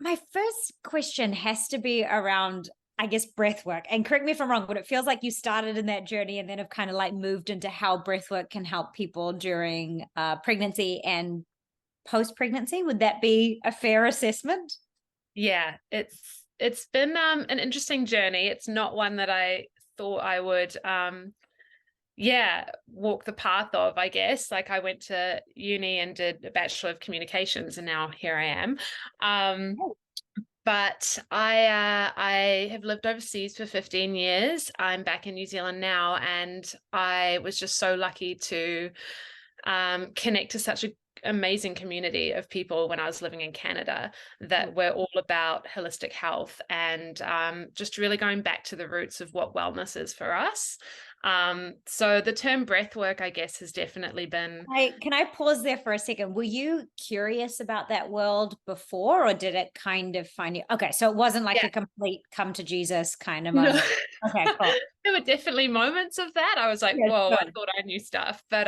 my first question has to be around, I guess, breath work. And correct me if I'm wrong, but it feels like you started in that journey and then have kind of like moved into how breath work can help people during pregnancy and post pregnancy. Would that be a fair assessment? Yeah, it's been an interesting journey. It's not one that I thought I would walk the path of, I guess. Like I went to uni and did a Bachelor of Communications and now here I am. Um, Oh. but I have lived overseas for 15 years. I'm back in New Zealand now, and I was just so lucky to connect to such a amazing community of people when I was living in Canada that we're all about holistic health and just really going back to the roots of what wellness is for us. So the term breath work, I guess, has definitely been. Can I pause there for a second? Were you curious about that world before, or did it kind of find you? Okay, so it wasn't like Yeah, a complete come to Jesus kind of no. moment. Okay, cool. There were definitely moments of that. I was like, Yeah, whoa, I sure. thought I knew stuff. But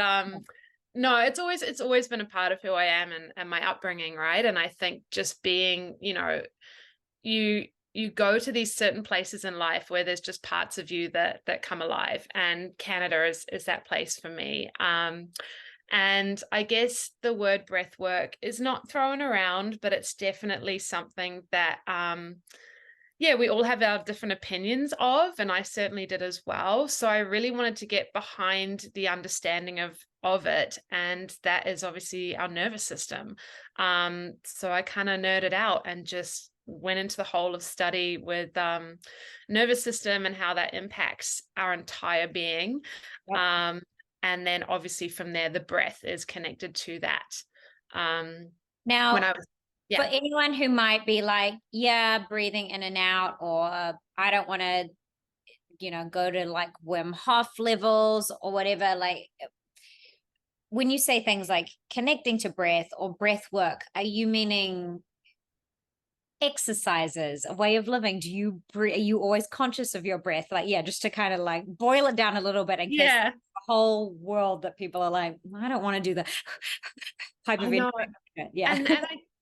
no, it's always been a part of who I am and my upbringing, right? And I think just being, you you go to these certain places in life where there's just parts of you that come alive. And Canada is that place for me. And I guess the word breath work is not thrown around, but it's definitely something that yeah, we all have our different opinions of, and I certainly did as well. So I really wanted to get behind the understanding of it, and that is obviously our nervous system. So I kind of nerded out and just went into the whole of study with nervous system and how that impacts our entire being. Yep. Um, and then obviously from there, the breath is connected to that. Um, when Now, I was, for yeah. anyone who might be like, yeah, breathing in and out, or I don't want to, go to like Wim Hof levels or whatever, like when you say things like connecting to breath or breath work, are you meaning exercises, a way of living? Do you are you always conscious of your breath? Like, yeah, just to kind of like boil it down a little bit in case Yeah. the whole world that people are like, I don't want to do the type I of know. anything. Yeah. And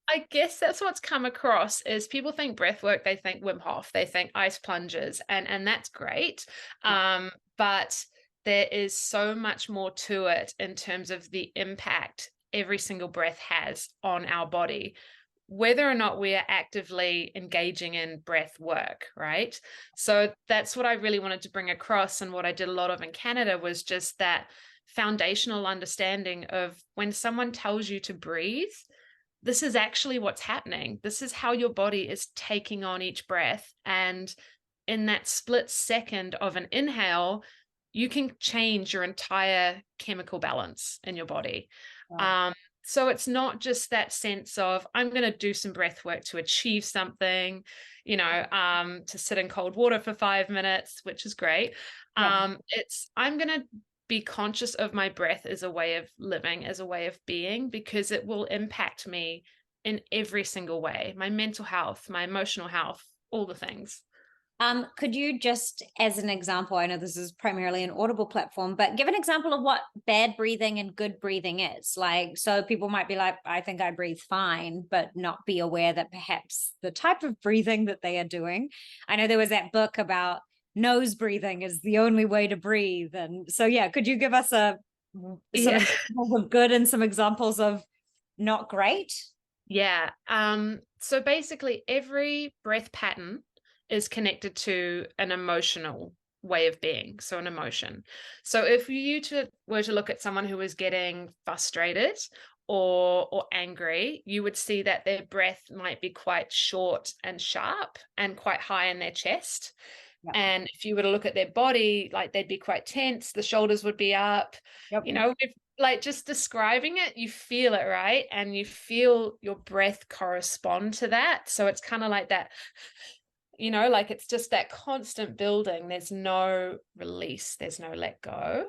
I guess that's what's come across is people think breath work, they think Wim Hof, they think ice plunges, and that's great. But there is so much more to it in terms of the impact every single breath has on our body, whether or not we are actively engaging in breath work, right? So that's what I really wanted to bring across, and what I did a lot of in Canada was just that foundational understanding of when someone tells you to breathe, this is actually what's happening. This is how your body is taking on each breath. And in that split second of an inhale, you can change your entire chemical balance in your body. Wow. Um, so it's not just that sense of, I'm going to do some breath work to achieve something, to sit in cold water for 5 minutes, which is great. Yeah. It's, I'm going to be conscious of my breath as a way of living, as a way of being, because it will impact me in every single way, my mental health, my emotional health, all the things. Could you just, as an example, I know this is primarily an audible platform, but give an example of what bad breathing and good breathing is. Like, so people might be like, I think I breathe fine, but not be aware that perhaps the type of breathing that they are doing. I know there was that book about nose breathing is the only way to breathe. And so, yeah, could you give us some Yeah. examples of good and some examples of not great? Yeah. So basically, every breath pattern is connected to an emotional way of being, so an emotion. So if were to look at someone who was getting frustrated or angry, you would see that their breath might be quite short and sharp and quite high in their chest. Yep. And if you were to look at their body, like they'd be quite tense, the shoulders would be up. Yep. If, like just describing it, you feel it, right? And you feel your breath correspond to that. So it's kind of like that, like it's just that constant building. There's no release, there's no let go.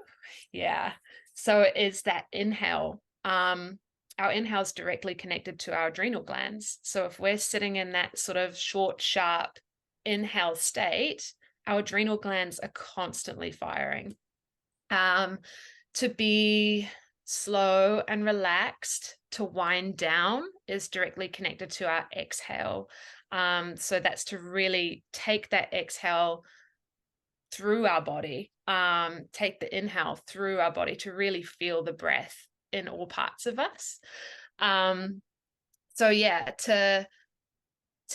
Yeah. So it is that inhale. Our inhale is directly connected to our adrenal glands. So if we're sitting in that sort of short, sharp inhale state, our adrenal glands are constantly firing. To be slow and relaxed to wind down is directly connected to our exhale. So that's to really take that exhale through our body, take the inhale through our body to really feel the breath in all parts of us. So yeah, to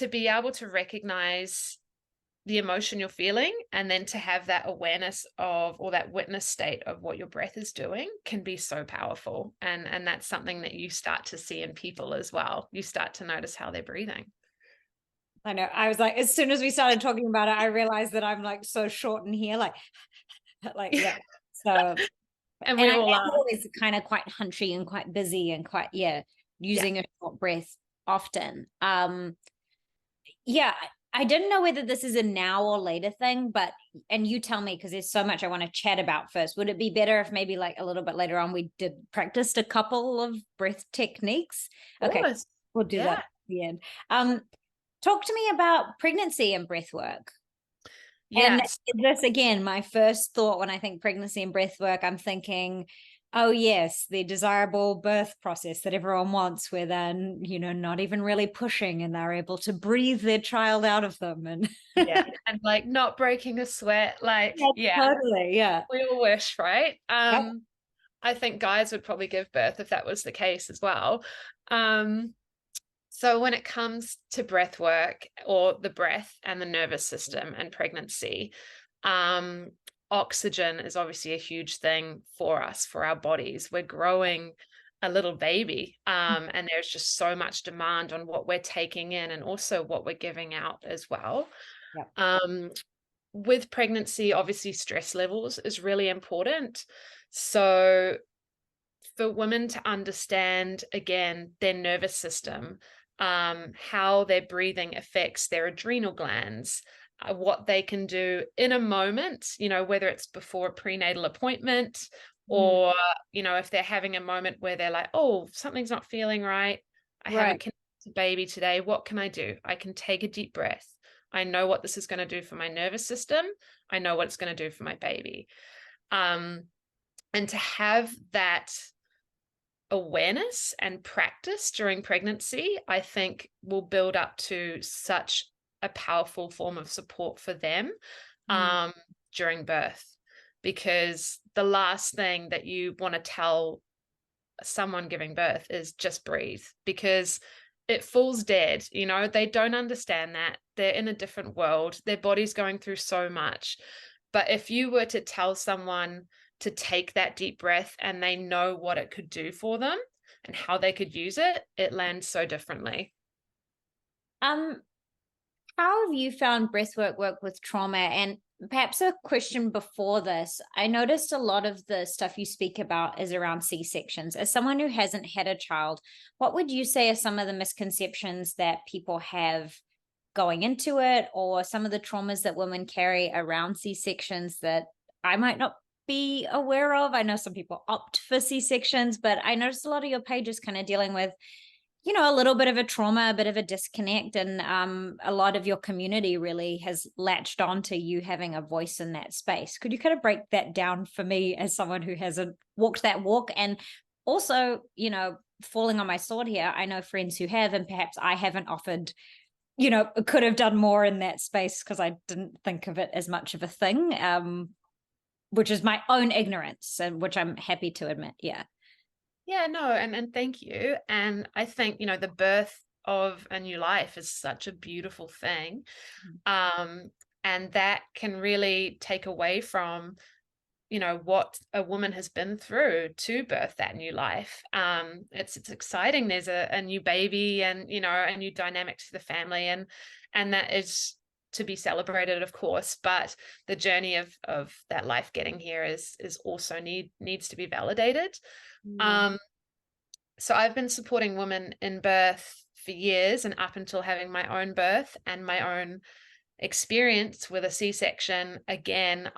be able to recognize the emotion you're feeling, and then to have that awareness of, or that witness state of what your breath is doing, can be so powerful. And that's something that you start to see in people as well. You start to notice how they're breathing. I know. I was like, as soon as we started talking about it, I realized that I'm like so short in here, like, yeah. So, And and we I am all are. always kind of quite hunchy and quite busy and quite, yeah, Yeah. using a short breath often. Yeah, I didn't know whether this is a now or later thing, but, and you tell me, because there's so much I want to chat about first. Would it be better if maybe like a little bit later on we did practiced a couple of breath techniques? Of Okay, course. we'll do that Yeah. at the end. Talk to me about pregnancy and breath work. And Yes. this, again, my first thought when I think pregnancy and breath work, I'm thinking, oh yes, the desirable birth process that everyone wants, where then, not even really pushing and they're able to breathe their child out of them. And Yeah. And like not breaking a sweat. Like, yeah, yeah, totally. Yeah. we all wish, right? Yep. I think guys would probably give birth if that was the case as well. So when it comes to breath work, or the breath and the nervous system and pregnancy, oxygen is obviously a huge thing for us, for our bodies. We're growing a little baby, and there's just so much demand on what we're taking in and also what we're giving out as well. Yep. With pregnancy, obviously stress levels is really important. So for women to understand, again, their nervous system, how their breathing affects their adrenal glands, what they can do in a moment, whether it's before a prenatal appointment, or, if they're having a moment where they're like, oh, something's not feeling right. I haven't Right. connected to baby today. What can I do? I can take a deep breath. I know what this is going to do for my nervous system. I know what it's going to do for my baby. And to have that awareness and practice during pregnancy, I think will build up to such a powerful form of support for them during birth. Because the last thing that you want to tell someone giving birth is just breathe, because it falls dead. They don't understand that. They're in a different world. Their body's going through so much. But if you were to tell someone to take that deep breath and they know what it could do for them and how they could use it, it lands so differently. How have you found breathwork work with trauma? And perhaps a question before this, I noticed a lot of the stuff you speak about is around C-sections. As someone who hasn't had a child, what would you say are some of the misconceptions that people have going into it, or some of the traumas that women carry around C-sections that I might not be aware of? I know some people opt for C-sections, but I noticed a lot of your pages kind of dealing with a little bit of a trauma, a bit of a disconnect, and a lot of your community really has latched on to you having a voice in that space. Could you kind of break that down for me as someone who hasn't walked that walk? And also, falling on my sword here, I know friends who have, and perhaps I haven't offered, could have done more in that space because I didn't think of it as much of a thing, which is my own ignorance, and which I'm happy to admit. Yeah. Yeah, no, and thank you. And I think, the birth of a new life is such a beautiful thing. And that can really take away from, what a woman has been through to birth that new life. It's exciting. There's a new baby, and, a new dynamic to the family, and that is to be celebrated, of course, but the journey of that life getting here is also needs to be validated. So I've been supporting women in birth for years, and up until having my own birth and my own experience with a C-section. Again,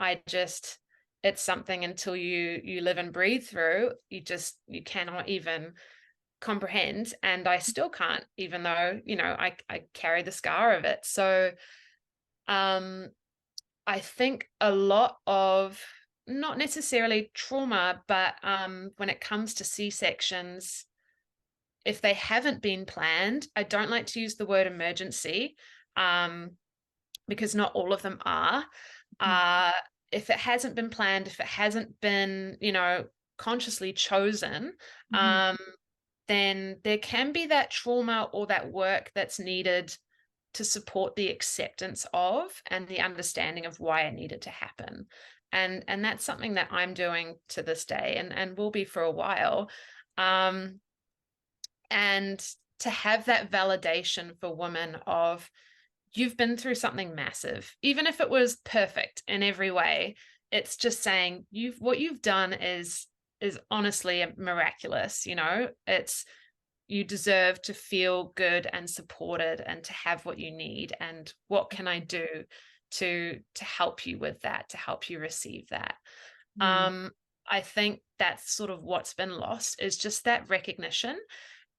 it's something until you live and breathe through, you cannot even comprehend. And I still can't, even though, I carry the scar of it. So I think a lot of, not necessarily trauma, but when it comes to C-sections, if they haven't been planned, I don't like to use the word emergency, because not all of them are. If it hasn't been planned, if it hasn't been, consciously chosen, Mhm. then there can be that trauma or that work that's needed to support the acceptance of and the understanding of why it needed to happen. And that's something that I'm doing to this day, and will be for a while. Um, and to have that validation for women of, you've been through something massive, even if it was perfect in every way. It's just saying, what you've done is honestly miraculous. It's, you deserve to feel good and supported and to have what you need, and what can I do to help you with that, to help you receive that. Mm. I think that's sort of what's been lost, is just that recognition. Mm.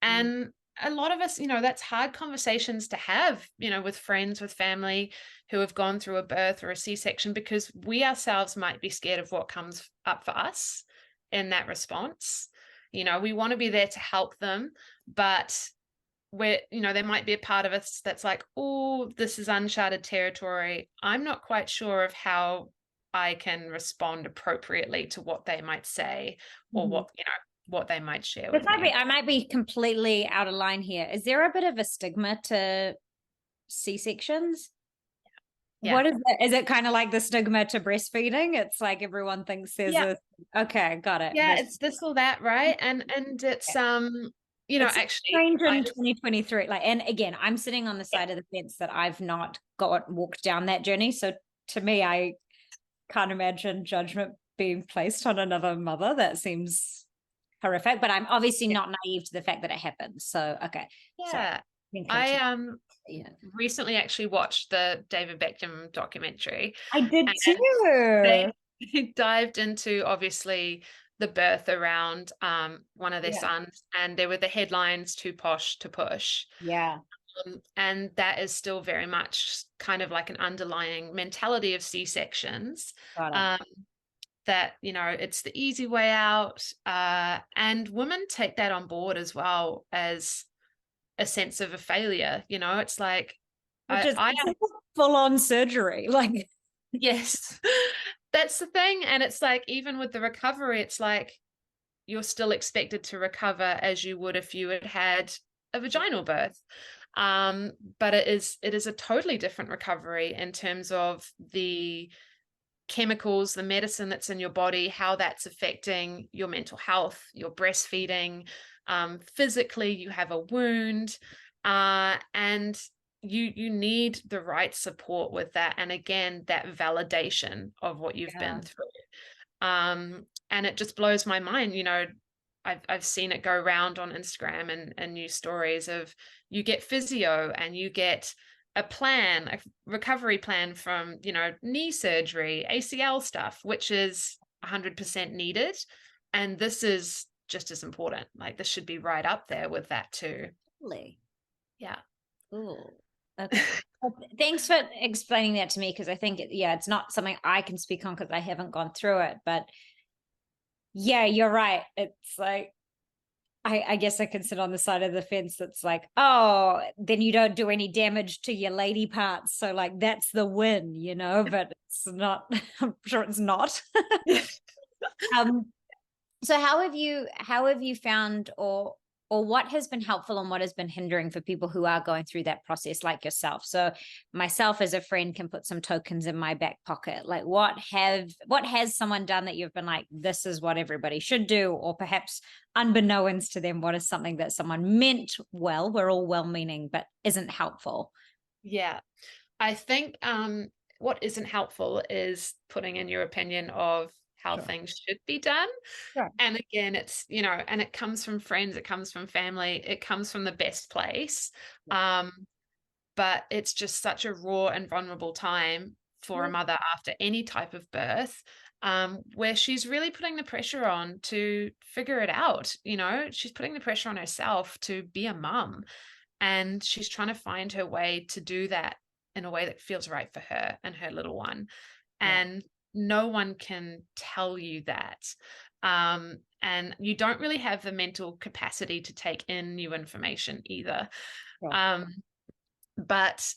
And a lot of us, that's hard conversations to have, with friends, with family who have gone through a birth or a C-section, because we ourselves might be scared of what comes up for us in that response. We want to be there to help them, but there might be a part of us that's like, oh, this is uncharted territory. I'm not quite sure of how I can respond appropriately to what they might say, or Mhm. what they might share This with might be, me. I might be completely out of line here. Is there a bit of a stigma to C-sections? Yeah. What is it? Is it kind of like the stigma to breastfeeding? It's like everyone thinks there's Yeah. a, okay, got it. Yeah, it's this or that, right? And it's It's actually strange I in was 2023. Like, and again, I'm sitting on the yeah, side of the fence that I've not got walked down that journey. So to me, I can't imagine judgment being placed on another mother. That seems horrific, but I'm obviously yeah. not naive to the fact that it happens. So okay. Sorry. Yeah. You can I continue. Yeah. recently actually watched the David Beckham documentary, I did and they too. dived into, obviously, the birth around one of their Yeah. sons, and there were the headlines, too posh to push. Yeah. And that is still very much kind of like an underlying mentality of C-sections. Got it. Um, that it's the easy way out, and women take that on board as well as a sense of a failure. It's like, Which is I it's like a full-on surgery. Like, yes. That's the thing. And it's like, even with the recovery, it's like you're still expected to recover as you would if you had had a vaginal birth. But it is a totally different recovery in terms of the chemicals, the medicine that's in your body, how that's affecting your mental health, your breastfeeding. Physically, you have a wound, and you need the right support with that. And again, that validation of what you've yeah, been through. And it just blows my mind. I've seen it go around on Instagram and news stories of, you get physio and you get a recovery plan from, knee surgery, ACL stuff, which is 100% needed. And this is just as important. Like, this should be right up there with that too. totally. Yeah. Cool. Okay. Well, thanks for explaining that to me because I think, yeah, it's not something I can speak on because I haven't gone through it. But yeah, you're right. It's like, I guess I can sit on the side of the fence that's like, oh, then you don't do any damage to your lady parts. So, like, that's the win, but it's not, I'm sure it's not. um, So how have you found or what has been helpful and what has been hindering for people who are going through that process like yourself? So myself as a friend can put some tokens in my back pocket. Like what has someone done that you've been like, this is what everybody should do, or perhaps unbeknownst to them, what is something that someone meant well, we're all well-meaning, but isn't helpful? Yeah. I think what isn't helpful is putting in your opinion of how Sure. things should be done. Sure. And again, it's, and it comes from friends, it comes from family, it comes from the best place. Um, but it's just such a raw and vulnerable time for a Yeah. mother after any type of birth, where she's really putting the pressure on to figure it out. She's putting the pressure on herself to be a mum, and she's trying to find her way to do that in a way that feels right for her and her little one. Yeah. And no one can tell you that. And you don't really have the mental capacity to take in new information either. Sure. But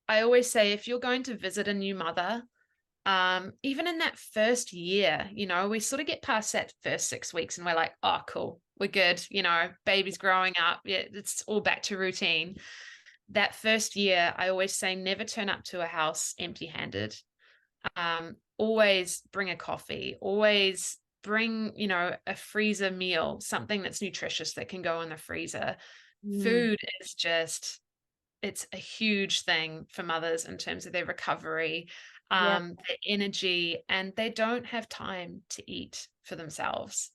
I always say, if you're going to visit a new mother, even in that first year, you know, we sort of get past that first 6 weeks and we're like, oh, cool, we're good. You know, baby's growing up. Yeah, it's all back to routine. That first year, I always say, never turn up to a house empty-handed. Always bring a coffee, always bring, you know, a freezer meal, something that's nutritious that can go in the freezer. Food is just, it's a huge thing for mothers in terms of their recovery, Yeah. their energy, and they don't have time to eat for themselves.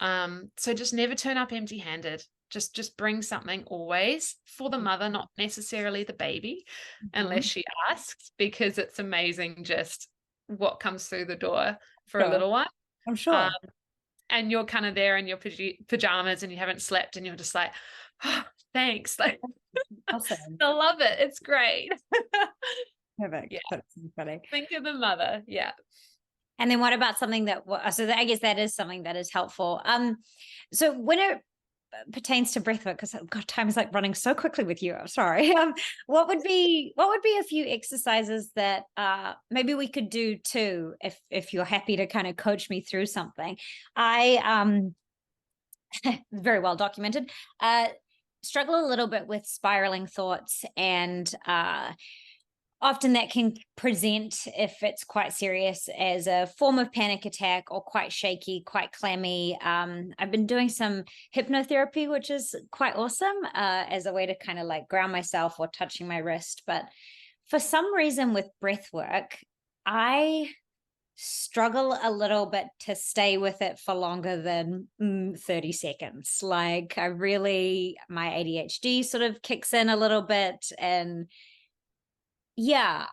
So just never turn up empty-handed. Just bring something always for the mother, not necessarily the baby, unless she asks, because it's amazing just what comes through the door for a Sure. little one. I'm sure. And you're kind of there in your pajamas and you haven't slept and you're just like, oh, thanks. Like, Awesome. I love it. It's great. Perfect. Yeah. That's funny. Think of the mother. Yeah. And then what about something that, so I guess that is something that is helpful. So when it pertains to breathwork, because God, time is like running so quickly with you. I'm sorry. What would be a few exercises that maybe we could do too, if you're happy to kind of coach me through something? I very well documented. Struggle a little bit with spiraling thoughts, and often that can present, if it's quite serious, as a form of panic attack, or quite shaky, quite clammy. I've been doing some hypnotherapy, which is quite awesome, as a way to kind of like ground myself, or touching my wrist. But for some reason with breath work, I struggle a little bit to stay with it for longer than 30 seconds. Like, my ADHD sort of kicks in a little bit, and yeah,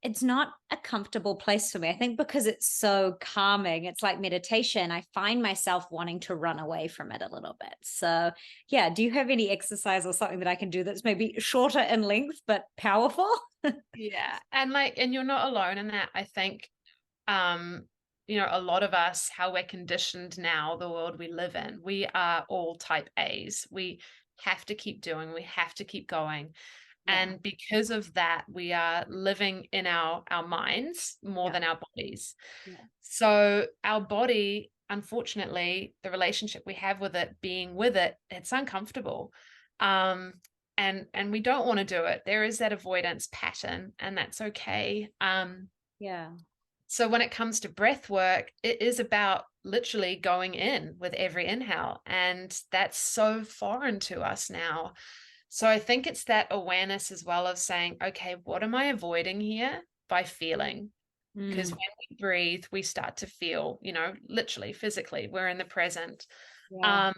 it's not a comfortable place for me. I think because it's so calming, it's like meditation. I find myself wanting to run away from it a little bit. So yeah, do you have any exercise or something that I can do that's maybe shorter in length but powerful? Yeah. And you're not alone in that. I think, you know, a lot of us, how we're conditioned now, the world we live in, we are all type A's. We have to keep doing, we have to keep going. Yeah. And because of that, we are living in our minds more Yeah. than our bodies. Yeah. So our body, unfortunately, the relationship we have with it, being with it, it's uncomfortable. And we don't want to do it. There is that avoidance pattern, and that's okay. Yeah. So when it comes to breath work, it is about literally going in with every inhale. And that's so foreign to us now. So I think it's that awareness as well of saying, okay, what am I avoiding here by feeling? Because when we breathe, we start to feel, you know, literally, physically, we're in the present. Yeah.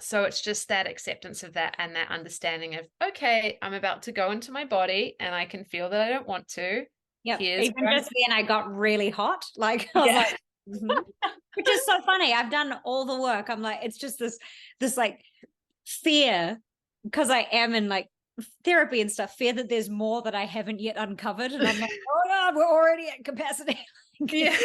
So it's just that acceptance of that, and that understanding of, okay, I'm about to go into my body and I can feel that I don't want to. Yep. Here's Even where just then I got really hot. Like, I was yeah. like, which is so funny. I've done all the work. I'm like, it's just this like fear, because I am in like therapy and stuff, fear that there's more that I haven't yet uncovered. And I'm like, oh no, we're already at capacity. Yeah.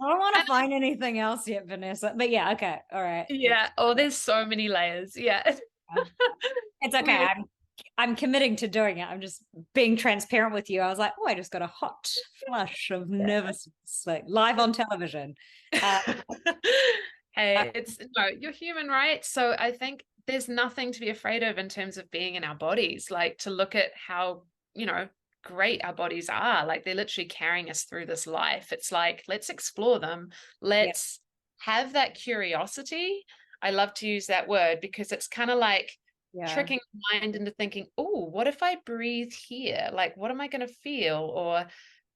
I don't want to find anything else yet, Vanessa. But yeah, okay. All right. Yeah. Oh, there's so many layers. Yeah. It's okay. I'm committing to doing it. I'm just being transparent with you. I was like, oh, I just got a hot flush of nervousness, like live on television. Hey, no, you're human, right? So I think there's nothing to be afraid of in terms of being in our bodies, like to look at how, you know, great our bodies are. Like, they're literally carrying us through this life. It's like, let's explore them. Let's have that curiosity. I love to use that word because it's kind of like tricking the mind into thinking, oh, what if I breathe here? Like, what am I going to feel? Or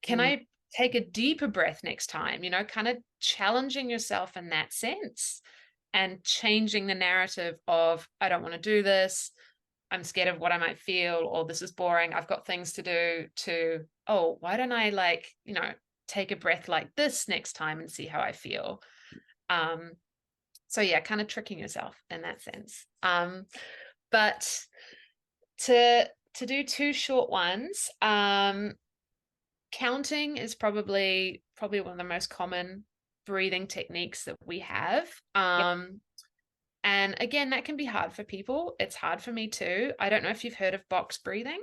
can I take a deeper breath next time? You know, kind of challenging yourself in that sense, and changing the narrative of, I don't want to do this, I'm scared of what I might feel, or this is boring, I've got things to do, to, oh, why don't I, like, you know, take a breath like this next time and see how I feel. So yeah, kind of tricking yourself in that sense. But to do two short ones, counting is probably one of the most common breathing techniques that we have. Yep. And again, that can be hard for people. It's hard for me too. I don't know if you've heard of box breathing.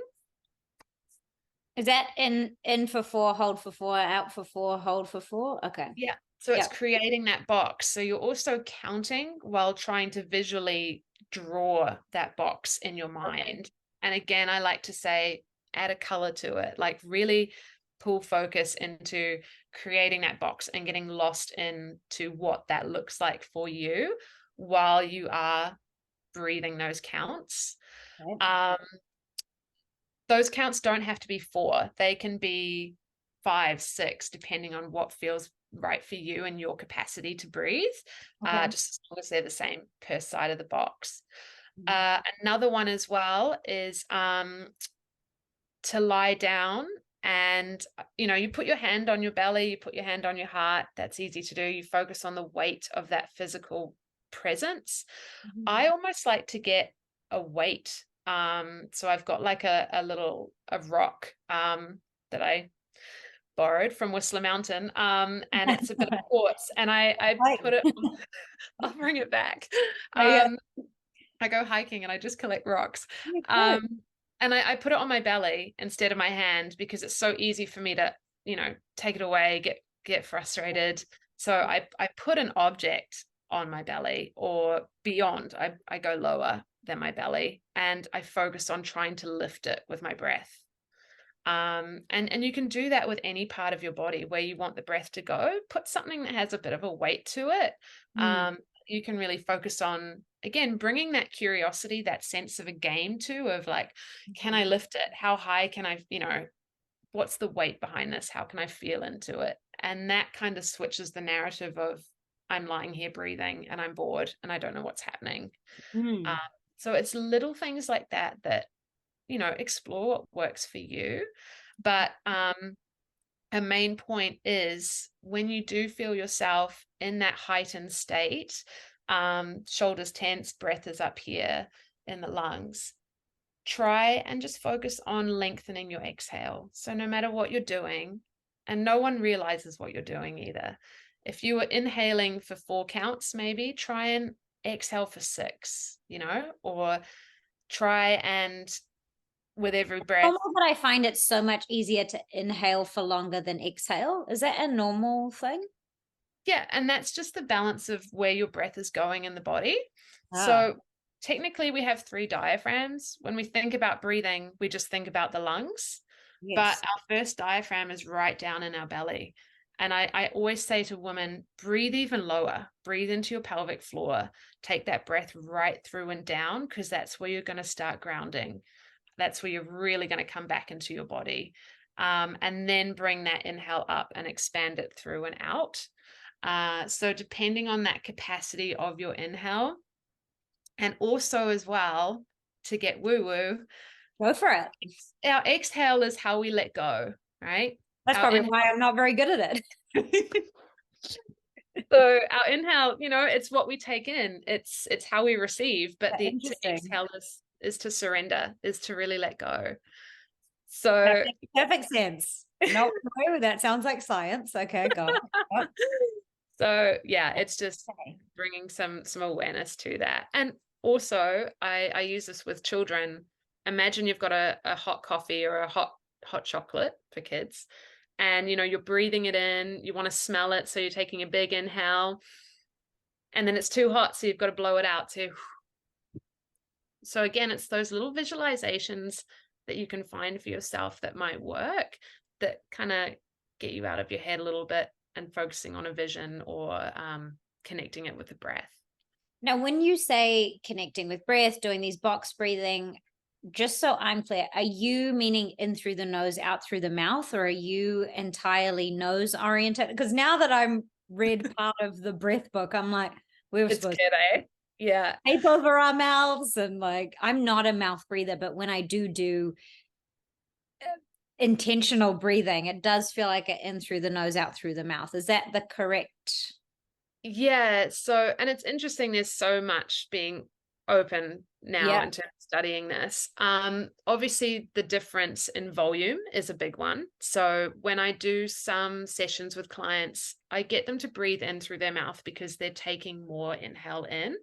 Is that in for four, hold for four, out for four, hold for four? Okay. Yeah. So it's Yep. creating that box. So you're also counting while trying to visually draw that box in your Okay. mind. And again, I like to say, add a color to it, like really pull focus into creating that box and getting lost into what that looks like for you while you are breathing those counts. Okay. Um, those counts don't have to be 4. They can be 5, 6, depending on what feels right for you and your capacity to breathe, Okay. just as long as they're the same per side of the box. Mhm. Another one as well is to lie down and, you put your hand on your belly, you put your hand on your heart. That's easy to do. You focus on the weight of that physical presence. Mhm. I almost like to get a weight. So I've got like a rock that I borrowed from Whistler Mountain. And it's a bit of quartz. And I Like, put it I'll bring it back. yeah, I go hiking and I just collect rocks. yeah, good. Um, and I put it on my belly instead of my hand because it's so easy for me to, take it away, get frustrated. So I put an object on my belly or beyond. I go lower than my belly and I focus on trying to lift it with my breath. And you can do that with any part of your body where you want the breath to go. Put something that has a bit of a weight to it. Mm. You can really focus on, again, bringing that curiosity, that sense of a game to, of like, can I lift it? How high can I, what's the weight behind this? How can I feel into it? And that kind of switches the narrative of I'm lying here breathing and I'm bored and I don't know what's happening. Um, Mm. so it's little things like that explore what works for you. But a main point is when you do feel yourself in that heightened state, shoulders tense, breath is up here in the lungs, try and just focus on lengthening your exhale. So no matter what you're doing, and no one realizes what you're doing either. If you were inhaling for 4 counts, maybe try and exhale for 6, or try and with every breath. Normal, but I find it so much easier to inhale for longer than exhale. Is that a normal thing? Yeah, and that's just the balance of where your breath is going in the body. Ah, So technically we have 3 diaphragms. When we think about breathing, we just think about the lungs, but yes. our first diaphragm is right down in our belly. And I always say to women, breathe even lower, breathe into your pelvic floor, take that breath right through and down, because that's where you're going to start grounding. That's where you're really going to come back into your body. And then bring that inhale up and expand it through and out. So depending on that capacity of your inhale, and also as well, to get woo-woo, Go for it. our exhale is how we let go, right? That's Our probably inhale, why I'm not very good at it. so our inhale, it's what we take in. It's how we receive, but to Interesting. exhale is to surrender, is to really let go. That So makes perfect sense. No, no, that sounds like science. Okay, got it. Yep. So yeah, it's just Okay. bringing some awareness to that. And also, I use this with children. Imagine you've got a hot coffee or a hot chocolate for kids, and you're breathing it in. You want to smell it, so you're taking a big inhale, and then it's too hot, so you've got to blow it out. So again, it's those little visualizations that you can find for yourself that might work, that kind of get you out of your head a little bit and focusing on a vision or connecting it with the breath. Now, when you say connecting with breath, doing these box breathing, just so I'm clear, are you meaning in through the nose, out through the mouth, or are you entirely nose oriented? Because now that I'm read part of the breath book, I'm like, we were It's supposed good, eh? Yeah. to tape over our mouths, and like, I'm not a mouth breather, but when I do intentional breathing, it does feel like it in through the nose, out through the mouth. Is that the correct? Yeah. So, and it's interesting, there's so much being open now Yeah. in terms of studying this. Obviously the difference in volume is a big one. So when I do some sessions with clients, I get them to breathe in through their mouth because they're taking more inhale in.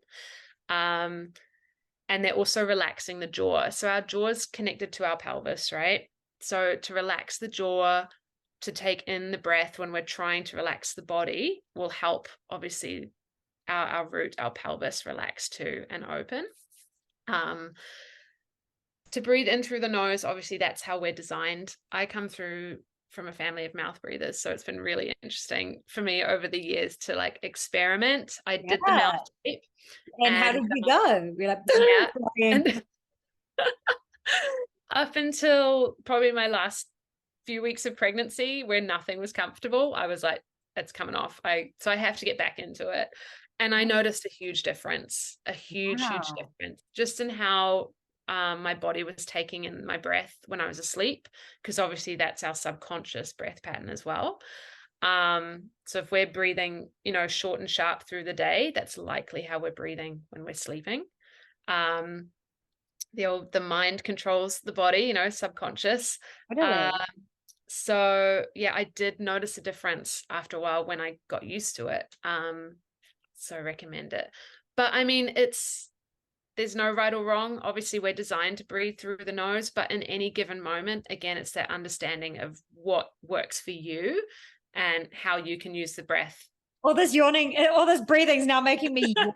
And they're also relaxing the jaw. So our jaw is connected to our pelvis, right? So to relax the jaw, to take in the breath when we're trying to relax the body will help, obviously, our root, our pelvis relax too and open. To breathe in through the nose, obviously that's how we're designed. I come through from a family of mouth breathers, so it's been really interesting for me over the years to like experiment. I did the mouth Yeah. shape, And how and did you go? You're like, yeah, flying. and up until probably my last few weeks of pregnancy where nothing was comfortable, I was like, it's coming off. So I have to get back into it. And I noticed a huge difference, a huge Wow. difference just in how my body was taking in my breath when I was asleep, because obviously that's our subconscious breath pattern as well. So if we're breathing, short and sharp through the day, that's likely how we're breathing when we're sleeping. The mind controls the body, subconscious. Totally. So yeah, I did notice a difference after a while when I got used to it. So I recommend it. But I mean, there's no right or wrong. Obviously, we're designed to breathe through the nose, but in any given moment, again, it's that understanding of what works for you and how you can use the breath. All this yawning, all this breathing is now making me yawn.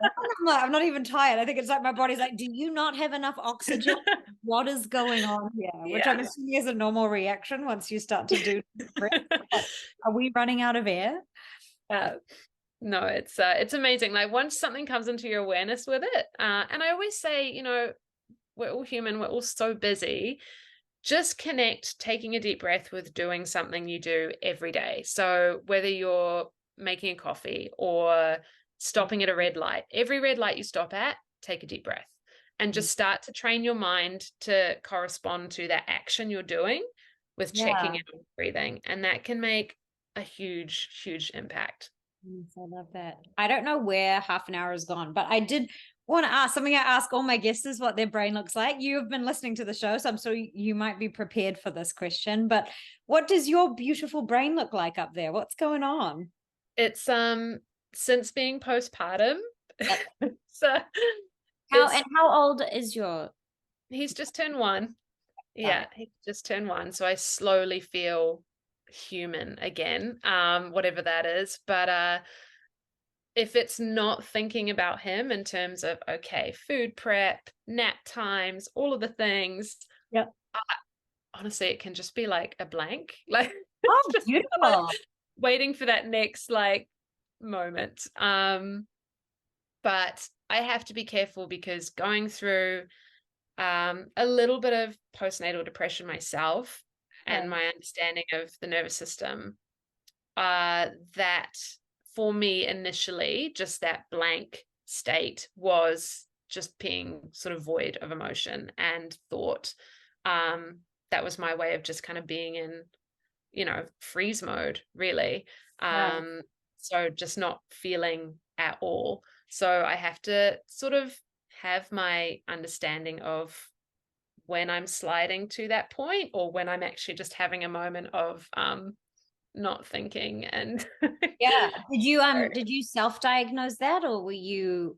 I'm not even tired. I think it's like my body's like, do you not have enough oxygen? What is going on here? Which I'm Yeah. assuming is a normal reaction once you start to do breath. Are we running out of air? No, it's amazing. Like once something comes into your awareness with it, and I always say, we're all human, we're all so busy. Just connect taking a deep breath with doing something you do every day. So whether you're making a coffee or stopping at a red light, every red light you stop at, take a deep breath and just start to train your mind to correspond to that action you're doing with checking Yeah. in on breathing. And that can make a huge, huge impact. Yes, I love that. I don't know where half an hour has gone, but I did want to ask something I ask all my guests is what their brain looks like. You've been listening to the show, so I'm sure you might be prepared for this question, but what does your beautiful brain look like up there? What's going on? It's since being postpartum. Yep. So How old is your he's just turned 1. got Yeah, it? he just turned 1. So I slowly feel human again, whatever that is. But if it's not thinking about him in terms of, okay, food prep, nap times, all of the things, Yep. honestly, it can just be like a blank. Like it's Oh, just like beautiful. waiting for that next like moment. But I have to be careful because going through a little bit of postnatal depression myself and Okay. my understanding of the nervous system, that for me initially, just that blank state was just being sort of void of emotion and thought. That was my way of just kind of being in, freeze mode, really. Right. So just not feeling at all. So I have to sort of have my understanding of when I'm sliding to that point or when I'm actually just having a moment of not thinking and Yeah. Did you self-diagnose that or were you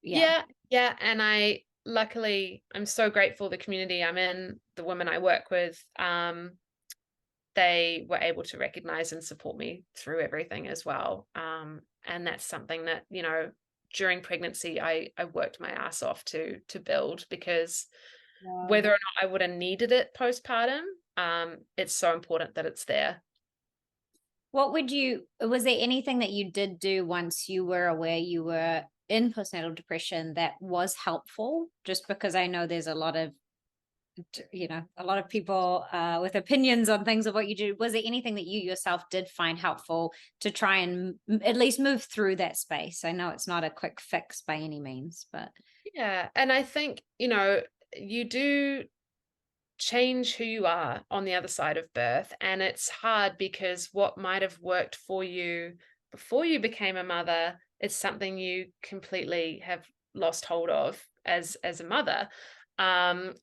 yeah. yeah, and I'm so grateful the community I'm in, the women I work with, they were able to recognize and support me through everything as well. And that's something that, during pregnancy, I worked my ass off to build because whether or not I would have needed it postpartum, it's so important that it's there. Was there anything that you did do once you were aware you were in postnatal depression that was helpful? Just because I know there's a lot of people with opinions on things of what you do. Was there anything that you yourself did find helpful to try and at least move through that space? I know it's not a quick fix by any means, but Yeah. And I think, you do change who you are on the other side of birth. And it's hard because what might have worked for you before you became a mother is something you completely have lost hold of. as a mother.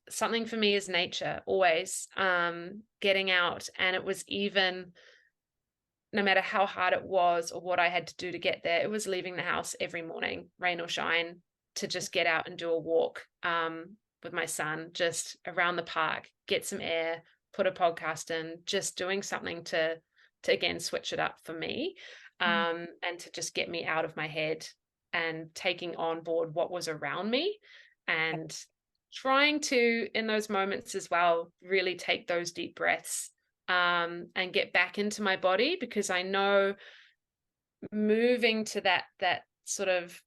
Something for me is nature, always, getting out. And it was even, no matter how hard it was or what I had to do to get there, it was leaving the house every morning, rain or shine, to just get out and do a walk with my son, just around the park, get some air, put a podcast in, just doing something to again switch it up for me, and to just get me out of my head and taking on board what was around me, and trying to, in those moments as well, really take those deep breaths, and get back into my body, because I know moving to that sort of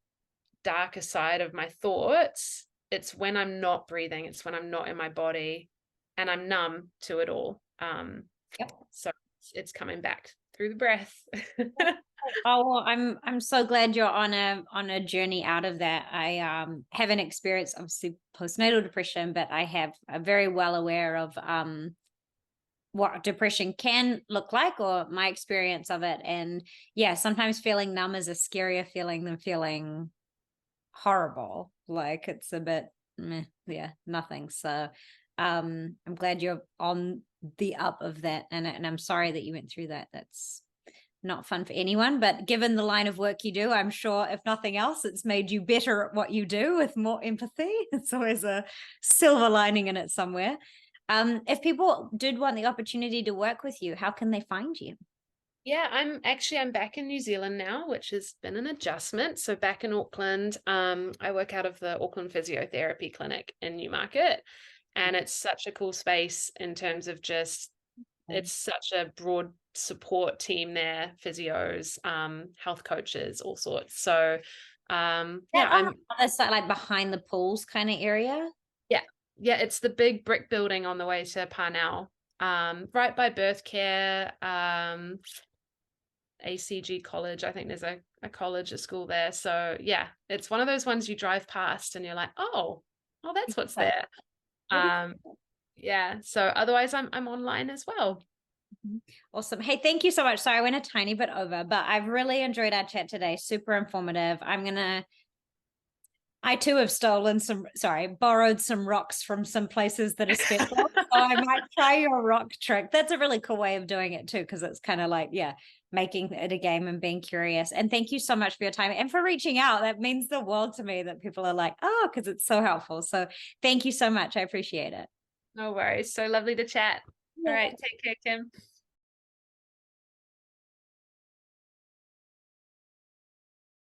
darker side of my thoughts, it's when I'm not breathing, it's when I'm not in my body and I'm numb to it all. So it's coming back through the breath. Oh, well, I'm so glad you're on a journey out of that. I haven't experienced obviously postnatal depression, but I have a very well aware of what depression can look like, or my experience of it. And yeah, sometimes feeling numb is a scarier feeling than feeling horrible. Like it's a bit meh, yeah, nothing. So I'm glad you're on the up of that, and I'm sorry that you went through that. That's not fun for anyone, but given the line of work you do, I'm sure if nothing else, it's made you better at what you do with more empathy. It's always a silver lining in it somewhere. If people did want the opportunity to work with you, how can they find you? Yeah, I'm back in New Zealand now, which has been an adjustment. So back in Auckland, I work out of the Auckland Physiotherapy Clinic in Newmarket, and it's such a cool space in terms of just, it's such a broad support team there, physios, health coaches, all sorts. So yeah, I'm other side, like behind the pools kind of area. yeah, it's the big brick building on the way to Parnell, right by birth care, ACG College. I think there's a college, a school there. So yeah, it's one of those ones you drive past and you're like, oh, that's what's there. Yeah. So otherwise I'm online as well. Awesome. Hey, thank you so much. Sorry, I went a tiny bit over, but I've really enjoyed our chat today. Super informative. I too have borrowed some rocks from some places that are special. So I might try your rock trick. That's a really cool way of doing it too, because it's kind of like, yeah, making it a game and being curious. And thank you so much for your time and for reaching out. That means the world to me that people are like, oh, because it's so helpful. So thank you so much. I appreciate it. No worries. So lovely to chat. All Yeah. right. Take care, Kim.